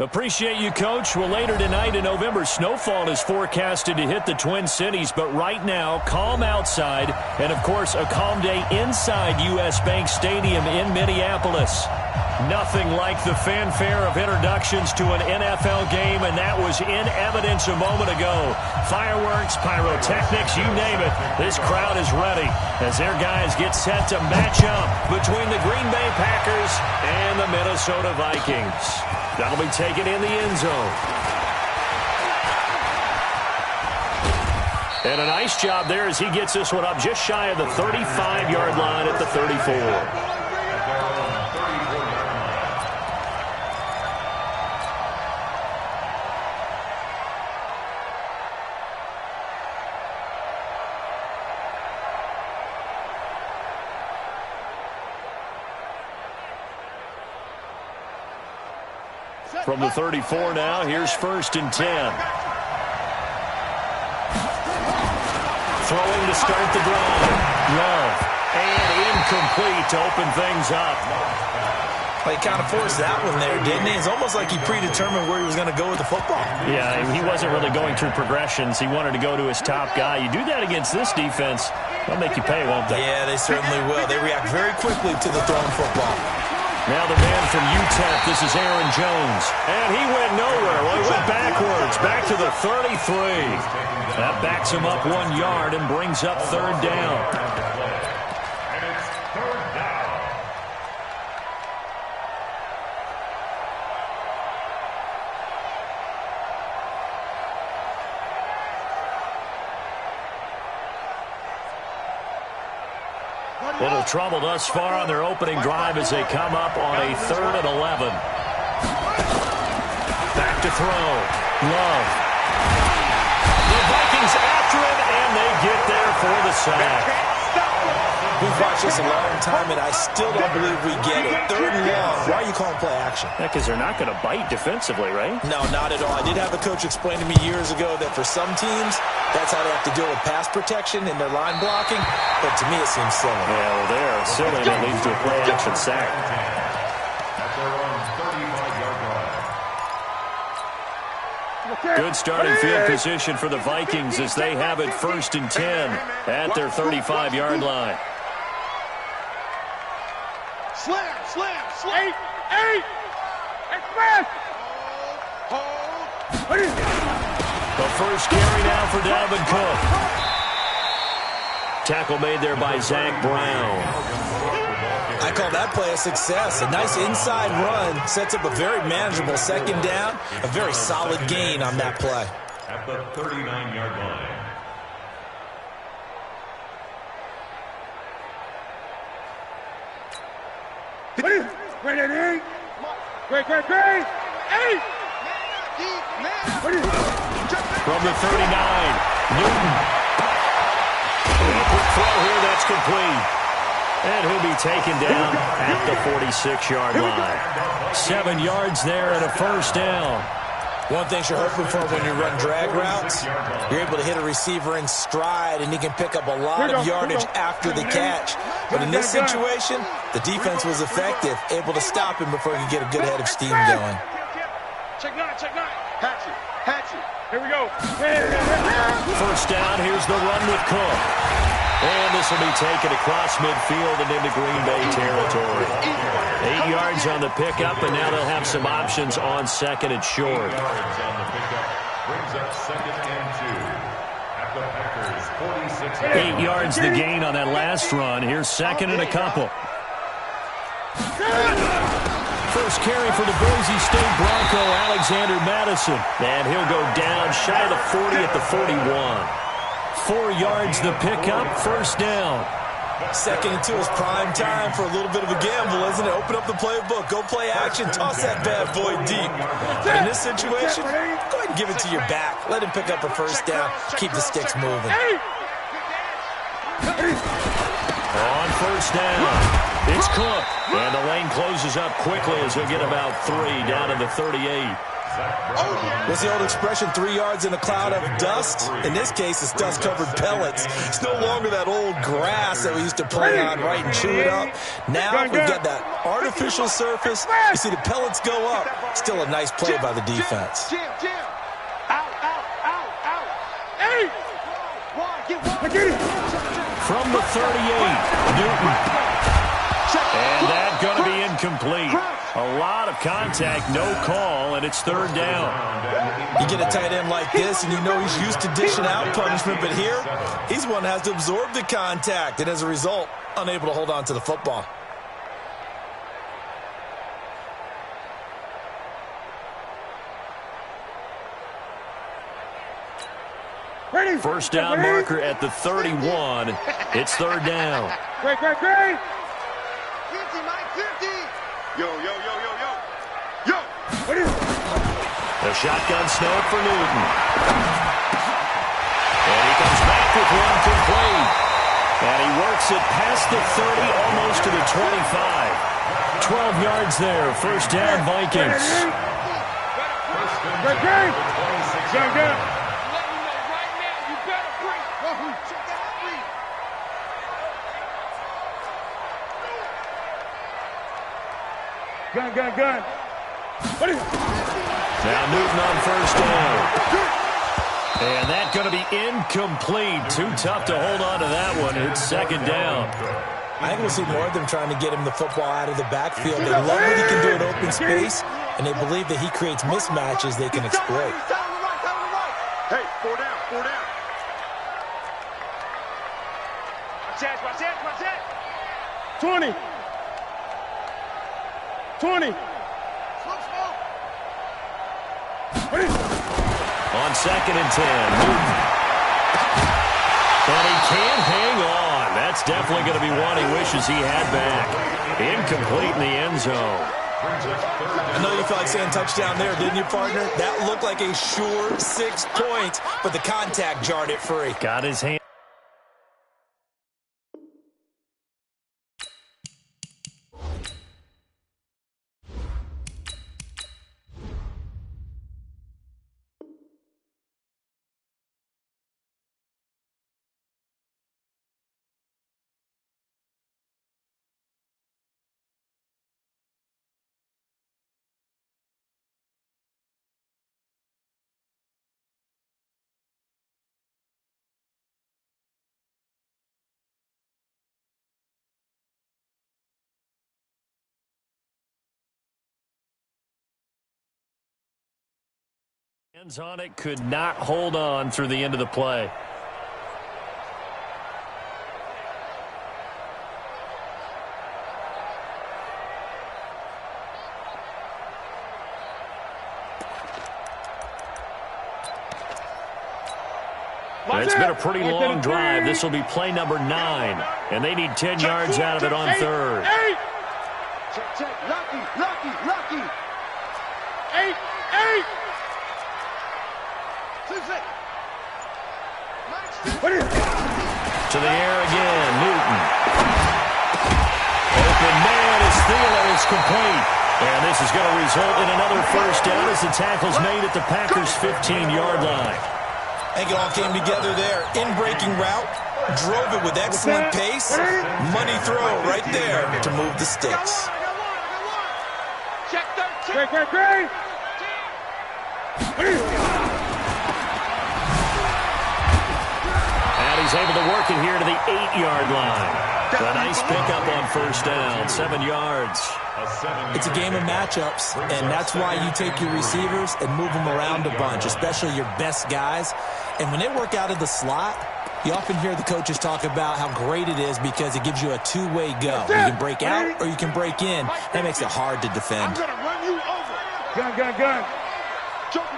Appreciate you, Coach. Well, later tonight in November, snowfall is forecasted to hit the Twin Cities, but right now, calm outside, and, of course, a calm day inside U.S. Bank Stadium in Minneapolis. Nothing like the fanfare of introductions to an NFL game, and that was in evidence a moment ago. Fireworks, pyrotechnics, you name it. This crowd is ready as their guys get set to match up between the Green Bay Packers and the Minnesota Vikings. That'll be taken in the end zone. And a nice job there as he gets this one up just shy of the 35-yard line at the 34. From the 34 now, here's 1st and 10. Throwing to start the drive. Love. And incomplete to open things up. Well, he kind of forced that one there, didn't he? It's almost like he predetermined where he was going to go with the football. Yeah, he wasn't really going through progressions. He wanted to go to his top guy. You do that against this defense, they'll make you pay, won't they? Yeah, they certainly will. They react very quickly to the thrown football. Now the man from UTEP, this is Aaron Jones. And he went nowhere. Well, he went backwards, back to the 33. That backs him up 1 yard and brings up 3rd down. Little trouble thus far on their opening drive as they come up on a 3rd and 11. Back to throw. Love. The Vikings after him, and they get there for the sack. We've watched this a long time, and I still don't believe we get it. 3rd and long. Why are you calling play action? Yeah, because they're not going to bite defensively, right? No, not at all. I did have a coach explain to me years ago that for some teams, that's how they have to deal with pass protection and their line blocking. But to me, it seems silly. Yeah, well, they're silly, and it leads to a play action sack. Good starting field position for the Vikings as they have it 1st and 10 at their 35-yard line. Slam, slam, slam. 8. Express. Hold. The first carry now for Dalvin Cook. Tackle made there by Zach Brown. I call that play a success. A nice inside run sets up a very manageable 2nd down. A very solid gain on that play. At the 39-yard line. Great. 8. From the 39, Newton. A quick throw here, that's complete. And he'll be taken down at the 46-yard line. 7 yards there and a 1st down. One thing you're hoping for when you run drag routes, you're able to hit a receiver in stride, and he can pick up a lot of yardage after the catch. But in this situation, the defense was effective, able to stop him before he could get a good head of steam going. Check 9. Hatchet. Here we go. 1st down, here's the run with Cook. And this will be taken across midfield and into Green Bay territory. 8 yards on the pickup, and now they'll have some options on 2nd and short. 8 yards on the pickup brings up 2nd and 2 at the Packers' 46. 8 yards the gain on that last run. Here's 2nd and a couple. First carry for the Boise State Bronco, Alexander Madison. And he'll go down shy of the 40 at the 41. 4 yards the pickup, 1st down. 2nd and 2 is prime time for a little bit of a gamble, isn't it? Open up the playbook, go play action, toss that bad boy deep. But in this situation, go ahead and give it to your back. Let him pick up a 1st down, keep the sticks moving. On 1st down, it's Cook. And the lane closes up quickly as he'll get about 3 down to the 38. What's the old expression, 3 yards in a cloud of dust? In this case, it's dust-covered pellets. It's no longer that old grass that we used to play on, right, and chew it up. Now we've got that artificial surface. You see the pellets go up. Still a nice play by the defense. From the 38, Newton. And that's going to be incomplete. A lot of contact, no call, and it's 3rd down. You get a tight end like this, and you know he's used to dishing out punishment, but here, he's one that has to absorb the contact, and as a result, unable to hold on to the football. First down marker at the 31. It's 3rd down. Great. 50, Mike, 50. Yo. What is it? The shotgun snap for Newton. And he comes back with one complete. And he works it past the 30, almost to the 25. 12 yards there. First down, Vikings. Great. Gun. What is it? Now Newton on first down. And that's going to be incomplete. Too tough to hold on to that one. It's 2nd down. I think we'll see more of them trying to get him the football out of the backfield. They love what he can do in open space, and they believe that he creates mismatches they can exploit. Hey, 4 down. Watch that. 20. What is it? On 2nd and 10, Newton. But he can't hang on. That's definitely going to be one he wishes he had back. Incomplete in the end zone. I know you felt like saying touchdown there, didn't you, partner? That looked like a sure 6 points, but the contact jarred it free. Got his hand. Hands on it, could not hold on through the end of the play. It's been a pretty long drive. This will be play number 9, and they need 10 yards out of it on 3rd. Check. Lucky. 8. What is it? To the air again, Newton. Open man is Thielen, is complete. And this is going to result in another first down as the tackle's made at the Packers' 15-yard line. I think it all came together there. In-breaking route, drove it with excellent pace. Money throw right there to move the sticks. Check 13. Great. What is it? He's able to work it here to the 8-yard line. A nice pickup on first down, 7 yards. It's a game of matchups, and that's why you take your receivers and move them around a bunch, especially your best guys. And when they work out of the slot, you often hear the coaches talk about how great it is because it gives you a two-way go. You can break out or you can break in. That makes it hard to defend. I'm going to run you over. Gun. Check.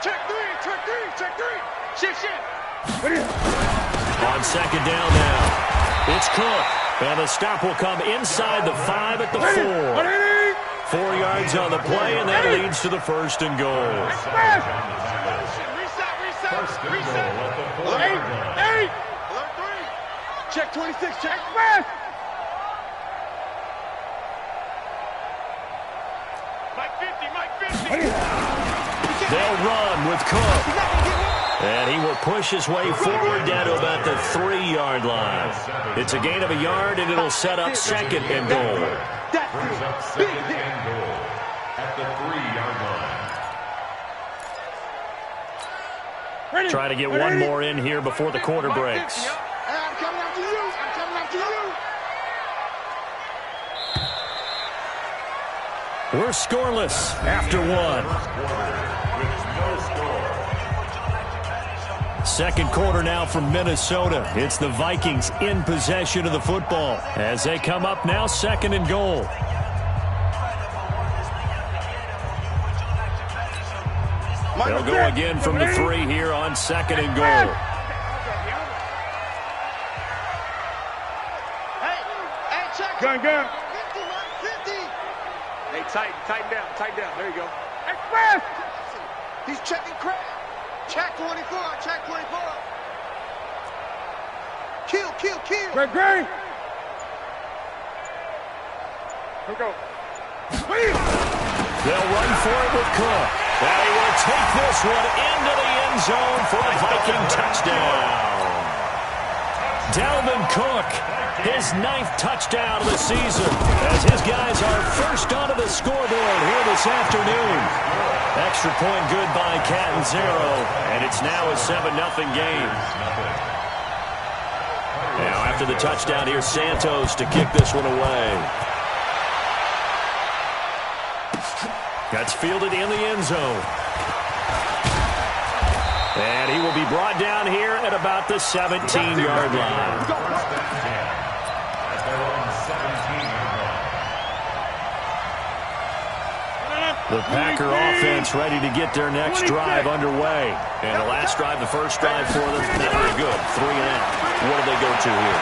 Check 3. Shit. On 2nd down now, it's Cook. And the stop will come inside the 5 at the 4. 4 yards on the play, and that leads to the 1st and goal. Reset. Alert 3. Check 26. Check. Mike 50. They'll run with Cook. And he will push his way forward down to about the 3-yard line. It's a gain of a yard, and it'll set up second and goal. Brings up second and goal at the 3-yard line. Try to get one more in here before the quarter breaks. I'm coming after you. I'm coming after you. We're scoreless after one. Second quarter now from Minnesota. It's the Vikings in possession of the football as they come up now second and goal. They'll go again from the 3 here on second and goal. Hey, check. Gun. 50, Hey, tighten down. There you go. Express! He's checking crap. Check 24. Check 24. Kill. Greg. Here we go. They'll run for it with Cook. And he will take this one into the end zone for the Viking touchdown. Dalvin Cook, his 9th touchdown of the season, as his guys are first onto the scoreboard here this afternoon. Extra point good by Catanzaro, and it's now a 7-0 game. Now after the touchdown, here's Santos to kick this one away. That's fielded in the end zone. And he will be brought down here at about the 17-yard line. The Packer offense ready to get their next drive underway. And the last drive, the first drive for them, not very good. 3 and out. What do they go to here?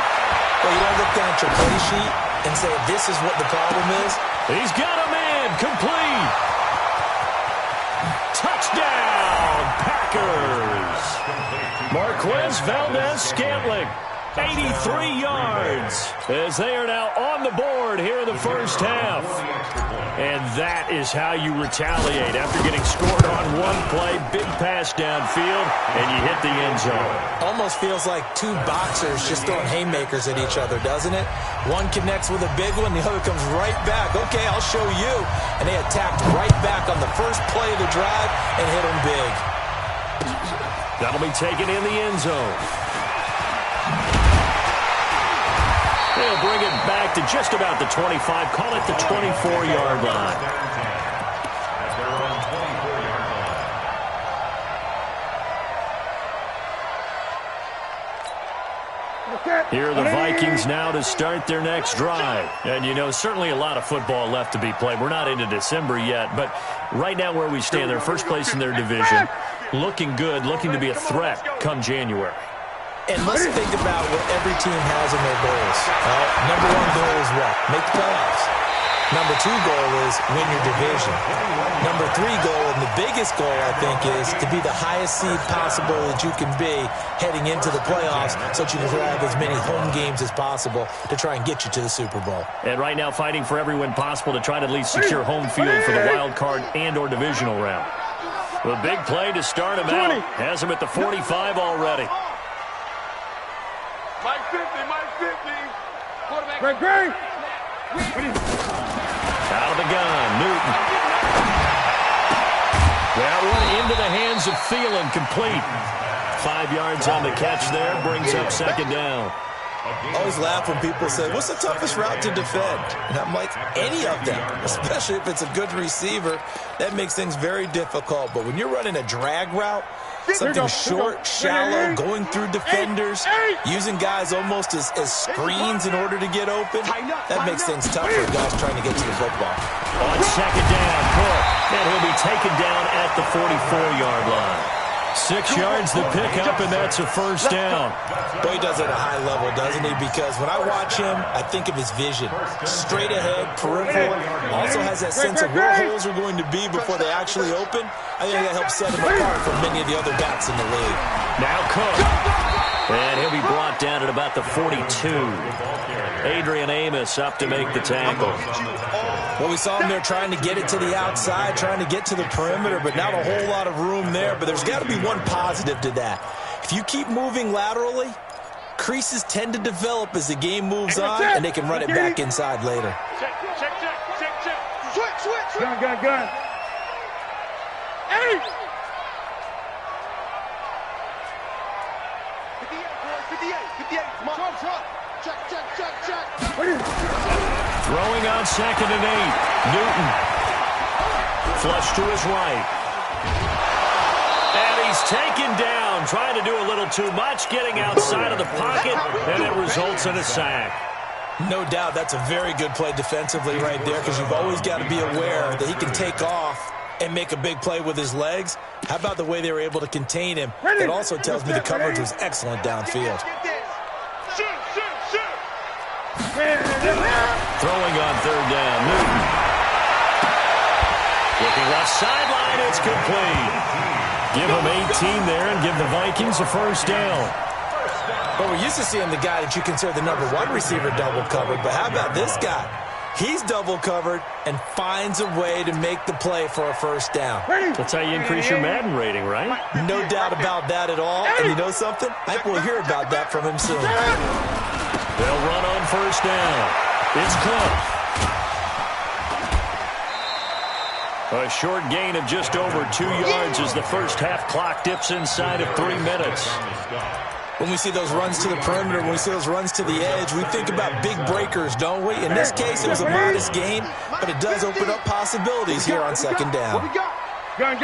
Well, you don't look down at your play sheet and say, this is what the problem is. He's got a man. Complete. Touchdown, Packers. Marquez Valdez-Scantling, 83 yards, as they are now on the board here in the first half. And that is how you retaliate after getting scored on one play, big pass downfield, and you hit the end zone. Almost feels like two boxers just throwing haymakers at each other, doesn't it? One connects with a big one, the other comes right back. Okay, I'll show you. And they attacked right back on the first play of the drive and hit them big. That'll be taken in the end zone. They'll bring it back to just about the 25. Call it the 24-yard line. Here are the Vikings now to start their next drive. And, you know, certainly a lot of football left to be played. We're not into December yet, but right now where we stand, they're first place in their division. Looking good, looking to be a threat come January. And let's think about what every team has in their goals. Number 1 goal is what? Make the playoffs. Number 2 goal is win your division. Number 3 goal, and the biggest goal, I think, is to be the highest seed possible that you can be heading into the playoffs so that you can have as many home games as possible to try and get you to the Super Bowl. And right now fighting for every win possible to try to at least secure home field for the wild card and or divisional round. The big play to start him out. Has him at the 45 already. Mike 50. Quarterback. Greg. Out of the gun, Newton. That one into the hands of Thielen, complete. 5 yards on the catch there, brings up second down. I always laugh when people say, what's the toughest route to defend? And I'm like, any of them, especially if it's a good receiver. That makes things very difficult. But when you're running a drag route, something short, shallow, going through defenders, using guys almost as screens in order to get open, that makes things tough for guys trying to get to the football. On second down, Cook, and he'll be taken down at the 44-yard line. 6 yards the pick up, and that's a first down. Boy, he does it at a high level, doesn't he? Because when I watch him, I think of his vision. Straight ahead, peripheral. Also has that sense of where holes are going to be before they actually open. I think that helps set him apart from many of the other backs in the league. Now Cook. And he'll be brought down at about the 42. Adrian Amos up to make the tackle. Well, we saw him there trying to get it to the outside, trying to get to the perimeter, but not a whole lot of room there. But there's got to be one positive to that. If you keep moving laterally, creases tend to develop as the game moves on, and they can run it back inside later. Check. Switch. Gun. Hey! 58. Come on. Check. Throwing on 2nd and 8. Newton. Flush to his right. And he's taken down, trying to do a little too much, getting outside of the pocket, and it results in a sack. No doubt that's a very good play defensively right there, because you've always got to be aware that he can take off and make a big play with his legs. How about the way they were able to contain him? It also tells me the coverage was excellent downfield. Throwing on 3rd down, Newton. Looking left sideline, it's complete. Give him 18 there and give the Vikings a first down. Well, we're used to seeing the guy that you consider the number 1 receiver double covered, but how about this guy? He's double covered and finds a way to make the play for a first down. That's how you increase your Madden rating, right? No doubt about that at all. And you know something? I think we'll hear about that from him soon. They'll run on first down. It's close. A short gain of just over 2 yards as the first half clock dips inside of 3 minutes. When we see those runs to the perimeter, when we see those runs to the edge, we think about big breakers, don't we? In this case, it was a modest gain, but it does open up possibilities here on 2nd down. Gun.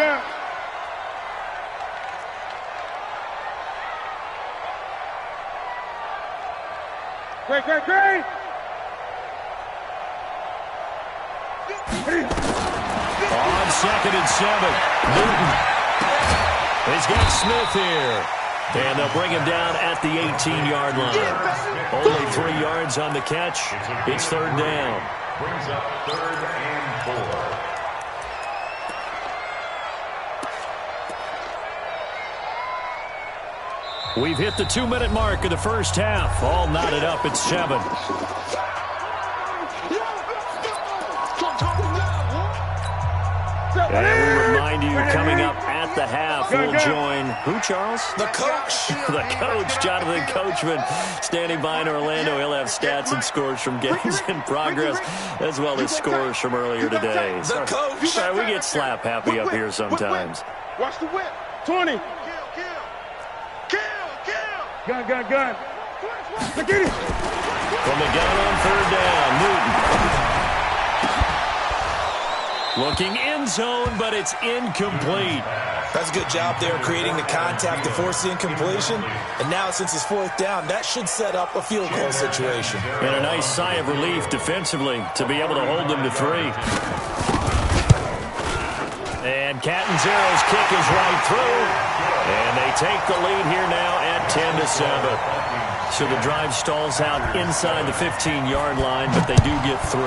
Great. On 2nd and 7, Newton. He's got Smith here. And they'll bring him down at the 18-yard line. Only 3 yards on the catch. It's 3rd down. Brings up 3rd and 4. We've hit the 2-minute mark of the first half. All knotted up at 7. And we remind you, coming up at the half, we'll join, who, Charles? The coach. The coach, Jonathan Coachman, standing by in Orlando. He'll have stats and scores from games in progress, as well as scores from earlier today. The coach. We get slap happy up here sometimes. Watch the whip. 20. Kill. Gun. Look at it. From the gun on 3rd down, Newton. Looking end zone, but it's incomplete. That's a good job there creating the contact to force the incompletion. And now, since it's 4th down, that should set up a field goal situation. And a nice sigh of relief defensively to be able to hold them to 3. And Catanzaro's kick is right through. And they take the lead here now at 10-7. So the drive stalls out inside the 15-yard line, but they do get 3.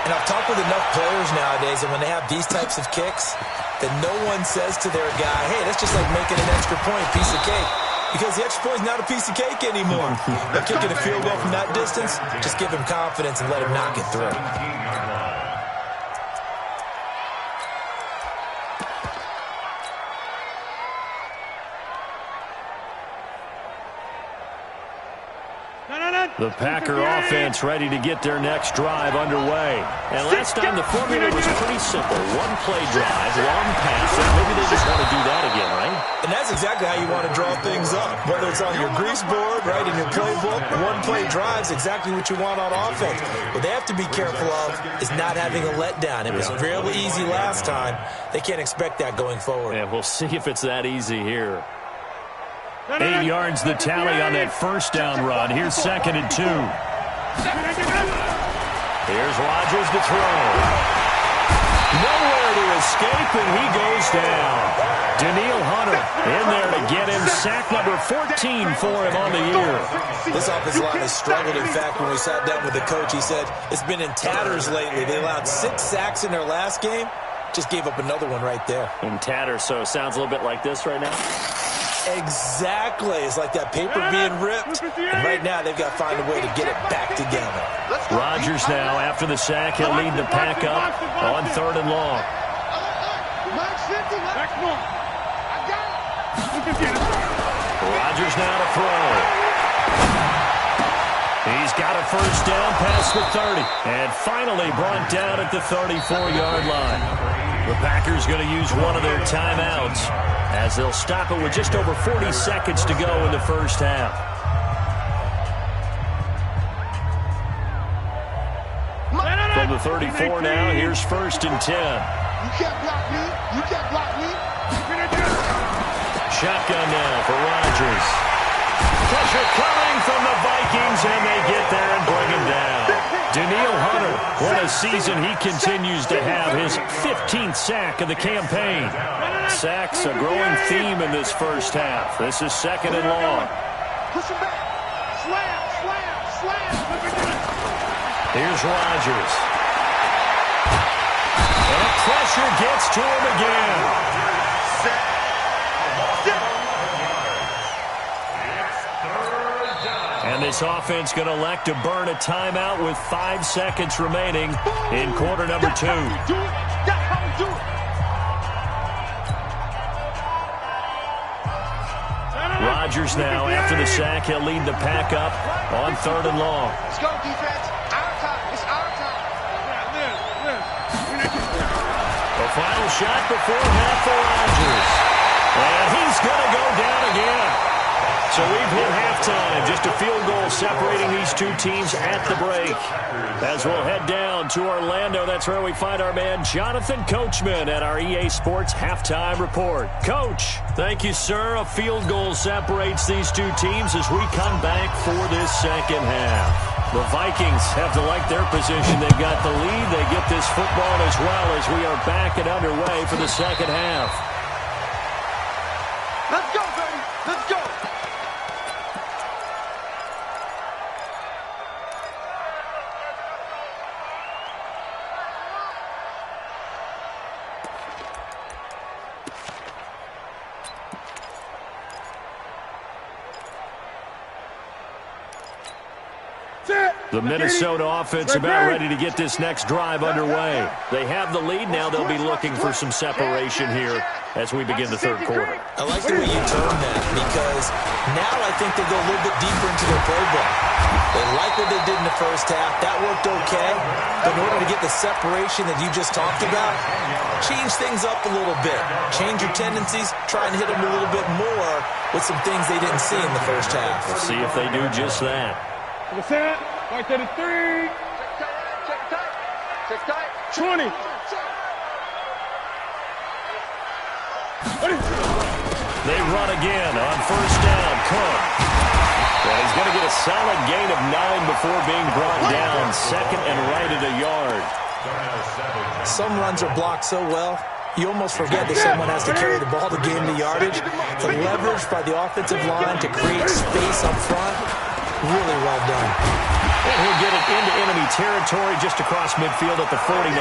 And I've talked with enough players nowadays, and when they have these types of kicks, that no one says to their guy, hey, that's just like making an extra point, piece of cake. Because the extra point is not a piece of cake anymore. But kicking a field goal from that distance, just give him confidence and let him knock it through. The Packer offense ready to get their next drive underway. And last time the formula was pretty simple. One play drive, long pass, and maybe they just want to do that again, right? And that's exactly how you want to draw things up. Whether it's on your grease board, right, in your playbook, one play drive is exactly what you want on offense. What they have to be careful of is not having a letdown. It was fairly easy last time. They can't expect that going forward. And we'll see if it's that easy here. 8 yards the tally on that first down run. Here's 2nd and 2. Here's Rodgers to throw. Nowhere to escape, and he goes down. Daniil Hunter in there to get him. Sack number 14 for him on the year. This offensive line has struggled. In fact, when we sat down with the coach, he said it's been in tatters lately. They allowed 6 sacks in their last game. Just gave up another one right there. In tatters, so it sounds a little bit like this right now. Exactly. It's like that paper being ripped. And right now, they've got to find a way to get it back together. Rodgers now, after the sack, he'll lead the pack up on 3rd and long. Rodgers now to throw. He's got a first down past the 30. And finally brought down at the 34-yard line. The Packers going to use one of their timeouts as they'll stop it with just over 40 seconds to go in the first half. From the 34 now, here's 1st and 10. You can't block me. You can't block me. Shotgun now for Rodgers. Pressure coming from the Vikings, and they get there and bring him down. Danielle Hunter, what a season he continues to have, his 15th sack of the campaign. Sacks a growing theme in this first half. This is 2nd and long. Push him back. Slam, slam, slam. Here's Rodgers. And pressure gets to him again. And this offense going to elect to burn a timeout with 5 seconds remaining in quarter number 2. Rodgers now, after the sack, he'll lead the pack up on 3rd and long. Let's go, defense. Our time. It's our time. The final shot before half for Rodgers. And he's going to go down again. So we've hit halftime. Just a field goal separating these two teams at the break. As we'll head down to Orlando, that's where we find our man Jonathan Coachman at our EA Sports Halftime Report. Coach, thank you, sir. A field goal separates these two teams as we come back for this second half. The Vikings have to like their position. They've got the lead. They get this football as well as we are back and underway for the second half. Let's go, baby. Let's go. The Minnesota offense about ready to get this next drive underway. They have the lead. Now they'll be looking for some separation here as we begin the third quarter. I like the way you term that because now I think they go a little bit deeper into their playbook. They like what they did in the first half. That worked okay. But in order to get the separation that you just talked about, change things up a little bit. Change your tendencies. Try and hit them a little bit more with some things they didn't see in the first half. We'll see if they do just that. Right to the 3. Check tight. Check tight. 20. They run again on first down. Cook. Well, he's going to get a solid gain of 9 before being brought down. 2nd and right at a yard. Some runs are blocked so well, you almost forget that someone has to carry the ball to gain the yardage. The leverage by the offensive line to create space up front, really well done. And he'll get it into enemy territory just across midfield at the 49.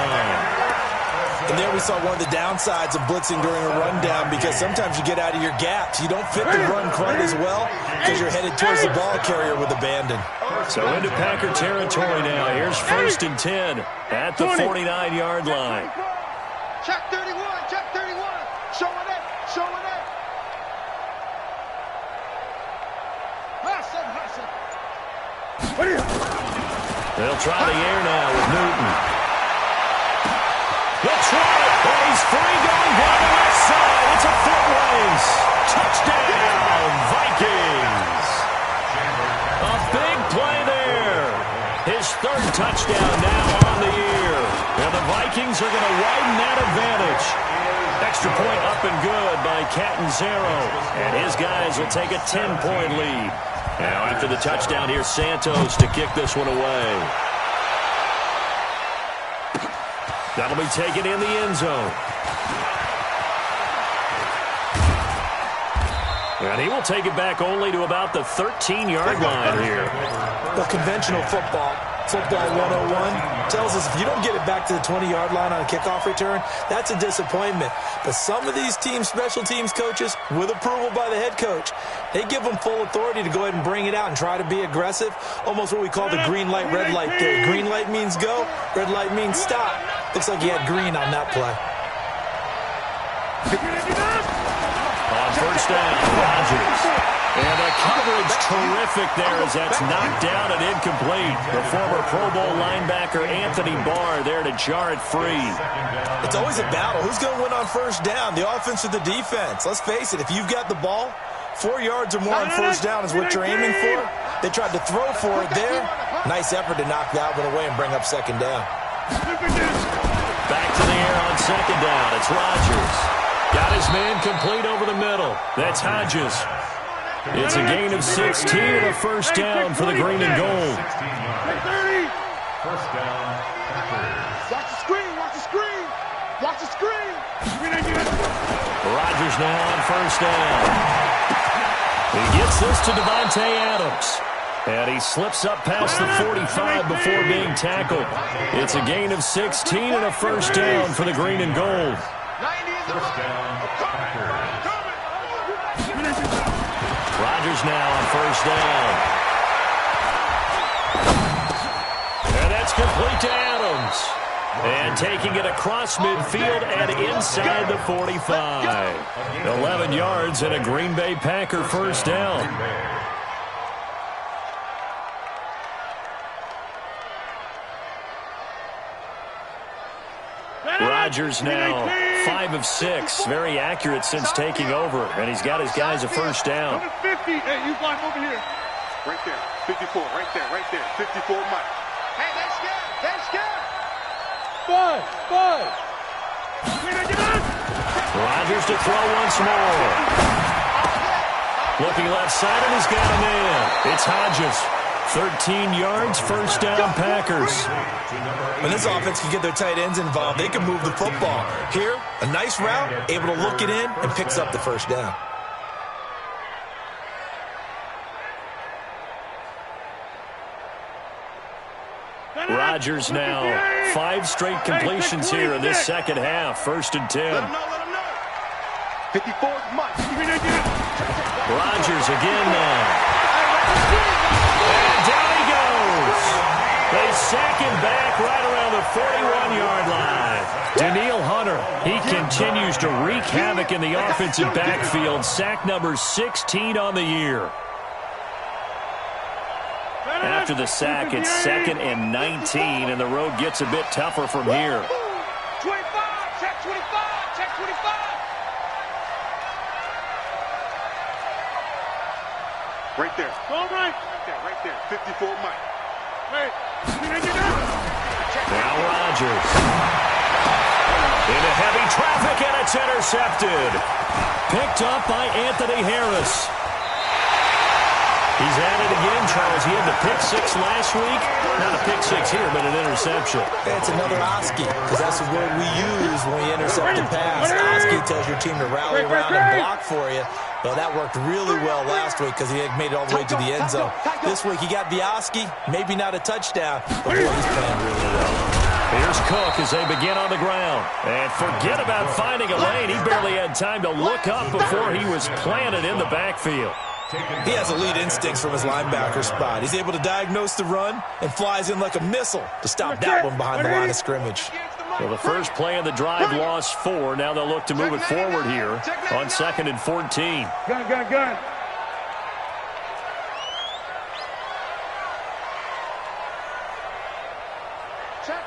And there we saw one of the downsides of blitzing during a rundown because sometimes you get out of your gaps. You don't fit the run quite as well because you're headed towards the ball carrier with abandon. So into Packer territory now. Here's 1st and 10 at the 49-yard line. Check 31. Check 31. Showing it. Showing it. They'll try the air now with Newton. They'll try it. Oh, he's free going down the left side. It's a foot race. Touchdown, Vikings. A big play there. His 3rd touchdown now on the year. And the Vikings are going to widen that advantage. Extra point up and good by Catanzaro. And his guys will take a 10-point lead. Now after the touchdown, here's Santos to kick this one away. That'll be taken in the end zone. And he will take it back only to about the 13-yard line here. The conventional football, Football 101 tells us if you don't get it back to the 20-yard line on a kickoff return, that's a disappointment. But some of these special teams coaches, with approval by the head coach, they give them full authority to go ahead and bring it out and try to be aggressive, almost what we call the green light, red light theory. Green light means go, red light means stop. Looks like he had green on that play. On first down, Rodgers. And the coverage terrific there as that's knocked down and incomplete. The former Pro Bowl linebacker Anthony Barr there to jar it free. It's always a battle. Who's going to win on first down, the offense or the defense? Let's face it, if you've got the ball, 4 yards or more on first down is what you're aiming for. They tried to throw for it there. Nice effort to knock that one away and bring up second down. Back to the air on second down. It's Rodgers. Got his man complete over the middle. That's Hodges. It's a gain of 16 and a first down for the green and gold. First down, Packers. Watch the screen, watch the screen. Watch the screen. Rodgers now on first down. He gets this to Devontae Adams. And he slips up past the 45 before being tackled. It's a gain of 16 and a first down for the green and gold. First down, Packers. Rodgers now on first down. And that's complete to Adams. And taking it across midfield and inside the 45. 11 yards and a Green Bay Packer first down. Rodgers now 5 of 6. Very accurate since taking over. And he's got his guys a first down. Number 50. Hey, you blind over here. Right there. 54. Right there. Right there. 54 Mike. Hey, they're scared. They're scared. Five. Rodgers to throw once more. Looking left side, and he's got a man. It's Hodges. 13 yards, first down, Packers. When this offense can get their tight ends involved, they can move the football. Here, a nice route, able to look it in, and picks up the first down. Rodgers now 5 straight completions here in this second half. First and 10. Let him know. 54 Mike. Rodgers again now. And down he goes. They sack him back right around the 41-yard line. Danielle Hunter, he continues to wreak havoc in the offensive backfield. Sack number 16 on the year. After the sack, it's 2nd and 19, and the road gets a bit tougher from here. 25, check 25, check 25. Right there. All right. Right there. 54 Mike. Hey. Now Rodgers. Into heavy traffic, and it's intercepted. Picked up by Anthony Harris. He's at it again, Charles. He had the pick 6 last week. Not a pick 6 here, but an interception. It's another Oski, because that's the word we use when we intercept a pass. Oski tells your team to rally around and block for you. Well, that worked really well last week because he had made it all the way to the end zone. This week, he got the Oski, maybe not a touchdown, but boy, he's playing really well. Here's Cook as they begin on the ground. And forget about finding a lane. He barely had time to look up before he was planted in the backfield. He has elite instincts from his linebacker spot. He's able to diagnose the run and flies in like a missile to stop that one behind the line of scrimmage. Well, the first play of the drive lost 4. Now they'll look to move it forward here on 2nd and 14. Gun. Check.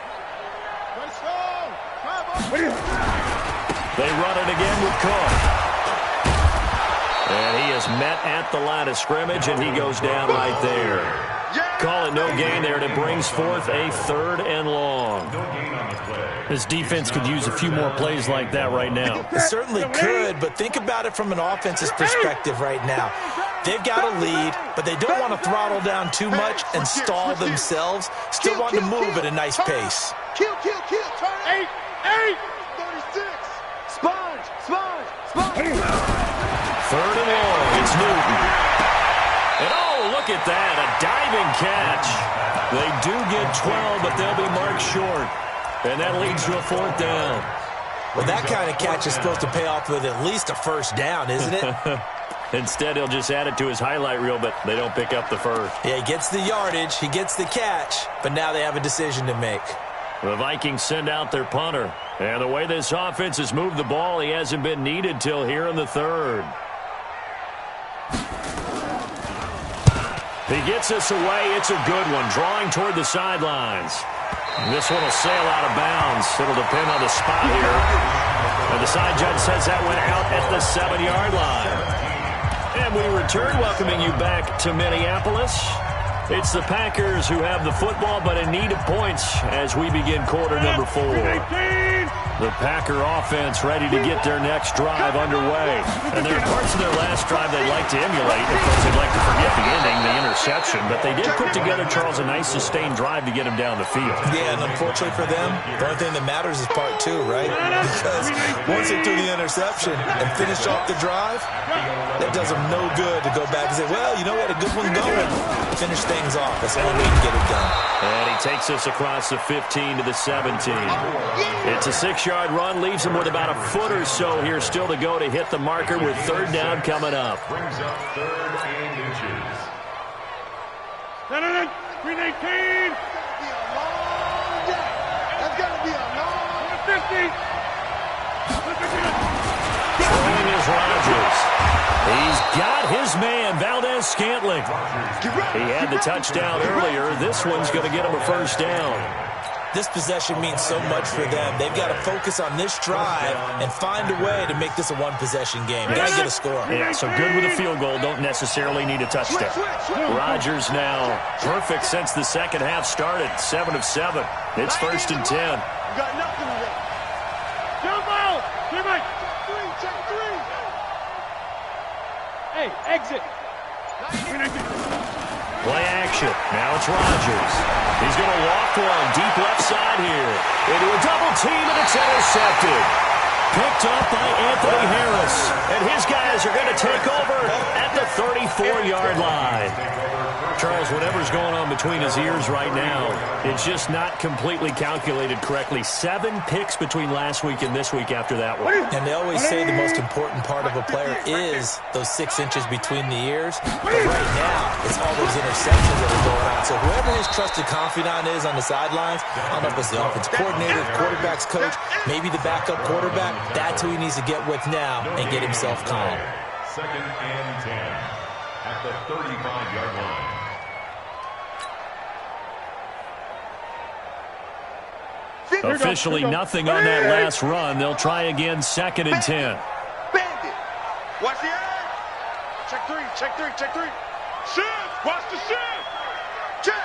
They run it again with Cook. And he is met at the line of scrimmage, and he goes down right there. Call it no gain there, and it brings forth a 3rd and long. This defense could use a few more plays like that right now. It certainly could, but think about it from an offense's perspective right now. They've got a lead, but they don't want to throttle down too much and stall themselves. Still want to move at a nice pace. Kill. Turn. 8. 36. Sponge. 3rd and long. It's Newton. And oh, look at that. A diving catch. They do get 12, but they'll be marked short. And that leads to a 4th down. Well, that kind of catch is supposed to pay off with at least a 1st down, isn't it? Instead, he'll just add it to his highlight reel, but they don't pick up the first. Yeah, he gets the yardage, he gets the catch, but now they have a decision to make. The Vikings send out their punter. And the way this offense has moved the ball, he hasn't been needed till here in the 3rd. He gets this away. It's a good one, drawing toward the sidelines. This one will sail out of bounds. It'll depend on the spot here. And the side judge says that went out at the 7-yard line. And we return, welcoming you back to Minneapolis. It's the Packers who have the football, but in need of points as we begin quarter number 4. The Packer offense ready to get their next drive underway. And there are parts of their last drive they'd like to emulate. Of course, they'd like to forget the ending, the interception. But they did put together, Charles, a nice sustained drive to get him down the field. Yeah, and unfortunately for them, the only thing that matters is part 2, right? Because once they threw the interception and finished off the drive, that does them no good to go back and say, well, you know, we had a good one going. Finish things off. That's the only way to get it done. And he takes us across the 15 to the 17. It's a 6-yard run, leaves him with about a foot or so here still to go to hit the marker with 3rd down coming up. Brings up 3rd and inches. 319. That's got to be a long day. 150. Throwing is Rodgers. He's got his man, Valdez-Scantling. He had the touchdown earlier. This one's going to get him a 1st down. This possession means so much for them. They've got to focus on this drive and find a way to make this a 1-possession game. Got to get a score. Yeah, so good with a field goal. Don't necessarily need a touchdown. Rodgers now perfect since the second half started. 7 of 7. It's 1st and 10. Got nothing to that. Jump out. Check 3. Hey, exit. Play action. Now it's Rodgers. He's going to walk one deep left side here. Into a double team, and it's intercepted. Picked up by Anthony Harris. And his guys are going to take over at the 34-yard line. Charles, whatever's going on between his ears right now, it's just not completely calculated correctly. 7 picks between last week and this week after that one. And they always say the most important part of a player is those 6 inches between the ears. But right now, it's all those interceptions that are going on. So whoever his trusted confidant is on the sidelines, I don't know if it's the offense coordinator, the quarterback's coach, maybe the backup quarterback, that's who he needs to get with now and get himself calm. 2nd and 10 at the 35-yard line. Officially nothing on that last run. They'll try again, 2nd and 10. Bandit. Watch the eye. Check 3. Shift. Watch the shift. Check.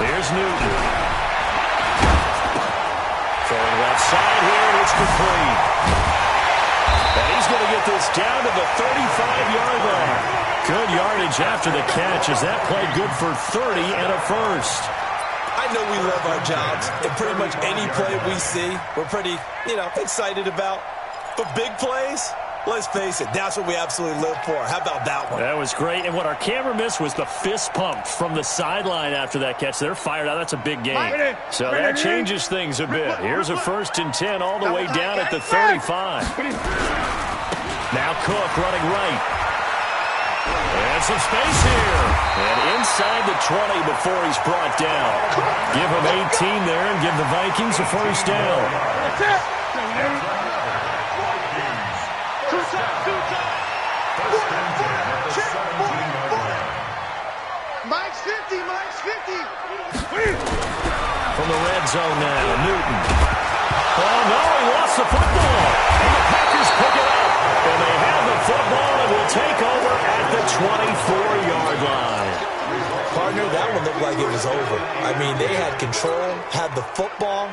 Here's Newton. Throwing left side here, and it's complete. And he's going to get this down to the 35-yard line. Good yardage after the catch. Is that play good for 30 and a 1st? I know we love our jobs, and pretty much any play we see, we're pretty, excited about. But big plays, let's face it, that's what we absolutely live for. How about that one? That was great. And what our camera missed was the fist pump from the sideline after that catch. They're fired out. That's a big game. So that changes things a bit. Here's a 1st and 10 all the way down at the 35. Now Cook running right. And some space here. And inside the 20 before he's brought down. Give him 18 there and give the Vikings a 1st down. Mike's 50. From the red zone now, Newton. Oh, no, he lost the football. And the Packers pick it up. And they have the football and will take over at the 24-yard line. Partner, that one looked like it was over. I mean, they had control, had the football,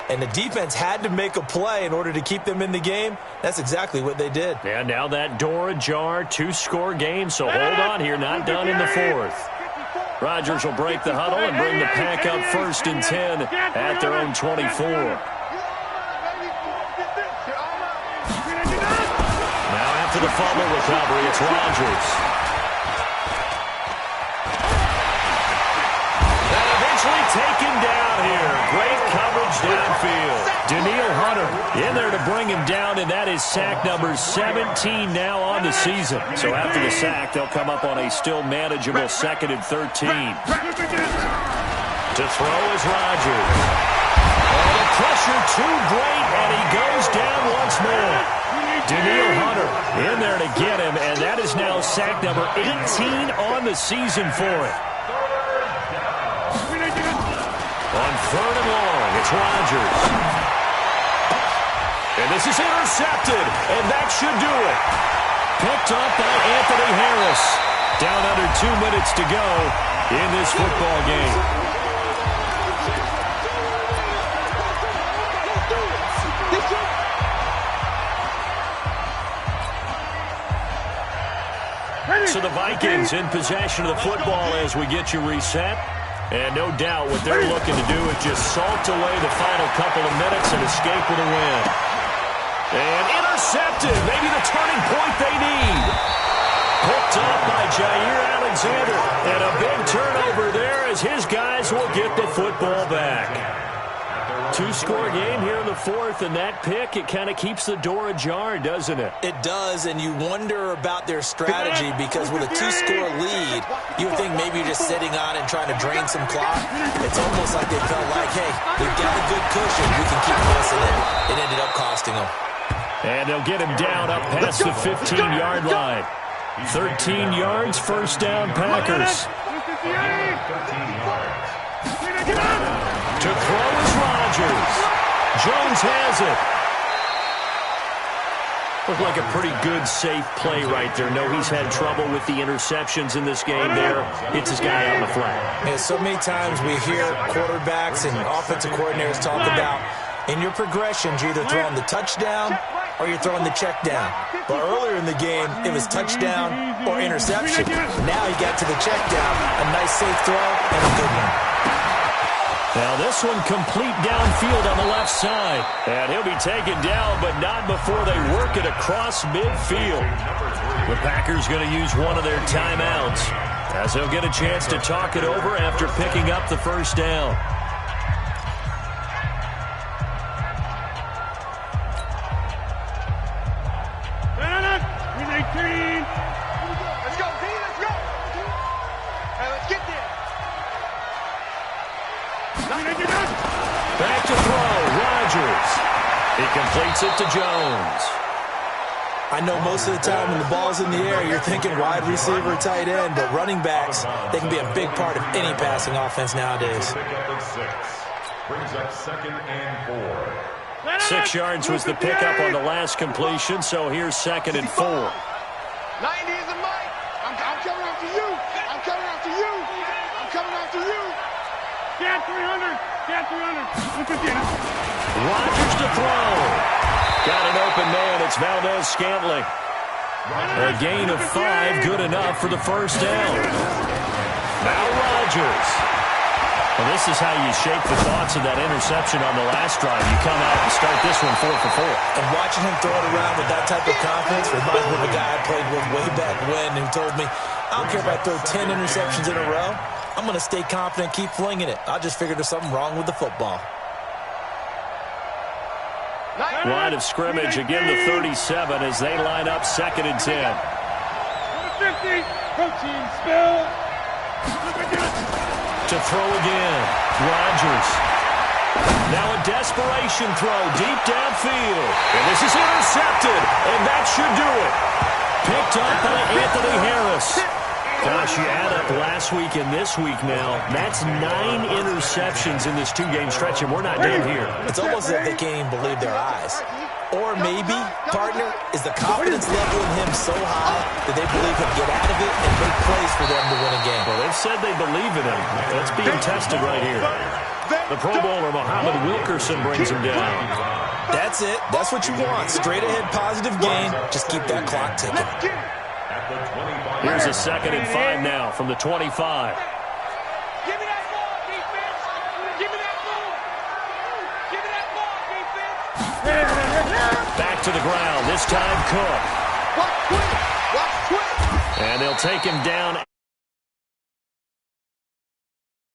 and the defense had to make a play in order to keep them in the game. That's exactly what they did. And now that door ajar, 2-score game, so hold on here, not done in the 4th. Rodgers will break the huddle and bring the Pack up 1st and 10 at their own 24. Now after the fumble recovery, it's Rodgers. Danielle Hunter in there to bring him down, and that is sack number 17 now on the season. So after the sack, they'll come up on a still manageable 2nd and 13. To throw is Rodgers. Oh, the pressure too great, and he goes down once more. Danielle Hunter in there to get him, and that is now sack number 18 on the season for it. On 3rd and long, it's Rodgers. And this is intercepted, and that should do it. Picked up by Anthony Harris. Down under 2 minutes to go in this football game. So the Vikings in possession of the football as we get you reset. And no doubt what they're looking to do is just salt away the final couple of minutes and escape with a win. And intercepted. Maybe the turning point they need. Picked up by Jair Alexander. And a big turnover there as his guys will get the football back. 2-score game here in the 4th, and that pick, it kind of keeps the door ajar, doesn't it? It does, and you wonder about their strategy because with a 2-score lead, you would think maybe you're just sitting on it and trying to drain some clock. It's almost like they felt like, hey, we've got a good cushion. We can keep pressing it. It ended up costing them. And they'll get him down up past the 15-yard line. 13 yards, first down, Packers. 13 yards. To throw is Rodgers. Jones has it. Looked like a pretty good, safe play right there. No, he's had trouble with the interceptions in this game there. Hits his guy out in the flat. Yeah, so many times we hear quarterbacks and offensive coordinators talk about in your progressions, you're either throwing the touchdown or you're throwing the check down. But earlier in the game, it was touchdown or interception. Now he got to the check down. A nice safe throw and a good one. Now this one complete downfield on the left side. And he'll be taken down, but not before they work it across midfield. The Packers going to use one of their timeouts as they'll get a chance to talk it over after picking up the first down. Let's go, D, let's go. Hey, let's get there. Back to throw, Rodgers. He completes it to Jones. I know most of the time when the ball's in the air, you're thinking wide receiver, tight end, but running backs, they can be a big part of any passing offense nowadays. Brings up 2nd and 4. 6 yards was the pickup on the last completion, so here's 2nd and 4. 90 is the mic. I'm coming after you. I'm coming after you. I'm coming after you. Get 300. Get 300. 150. Rodgers to throw. Got an open man. It's Valdez Scantling. A gain of 5, good enough for the first down. Now Rodgers. Well, this is how you shape the thoughts of that interception on the last drive. You come out and start this one 4 for 4. And watching him throw it around with that type of confidence reminds me of a guy I played with way back when who told me, I don't care if I throw 10 interceptions in a row. I'm going to stay confident, keep flinging it. I just figured there's something wrong with the football. Line of scrimmage, again the 37 as they line up 2nd and 10. 50. Protein spill. To throw again, Rodgers. Now a desperation throw deep downfield. And this is intercepted, and that should do it. Picked up by Anthony Harris. Gosh, you add up last week and this week now, that's 9 interceptions in this 2-game stretch, and we're not done here. It's almost as if they can't even believe their eyes. Or maybe, partner, is the confidence level in him so high that they believe he'll get out of it and make plays for them to win a game. Well, they've said they believe in him. That's being tested right here. The Pro Bowler, Muhammad Wilkerson, brings him down. That's it. That's what you want. Straight ahead, positive game. Just keep that clock ticking. Here's a 2nd and 5 now from the 25. Give me that ball, defense. Give me that ball. Give me that ball, defense. Back to the ground. This time Cook. Watch quick. Watch quick. And they'll take him down.